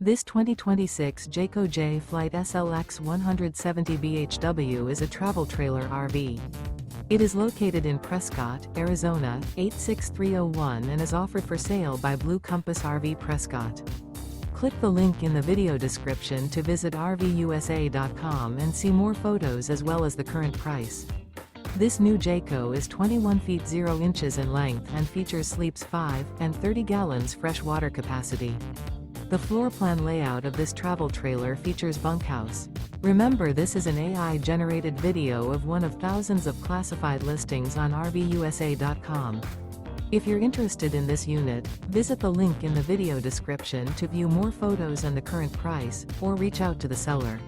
This 2026 Jayco Jay Flight SLX 170 bhw is a travel trailer RV. It is located in Prescott, Arizona, 86301 and is offered for sale by Blue Compass RV Prescott. Click the link in the video description to visit RVUSA.com and see more photos as well as the current price. This new Jayco is 21 feet 0 inches in length and features sleeps 5 and 30 gallons fresh water capacity. The floor plan layout of this travel trailer features bunkhouse. Remember, this is an AI-generated video of one of thousands of classified listings on RVUSA.com. If you're interested in this unit, visit the link in the video description to view more photos and the current price, or reach out to the seller.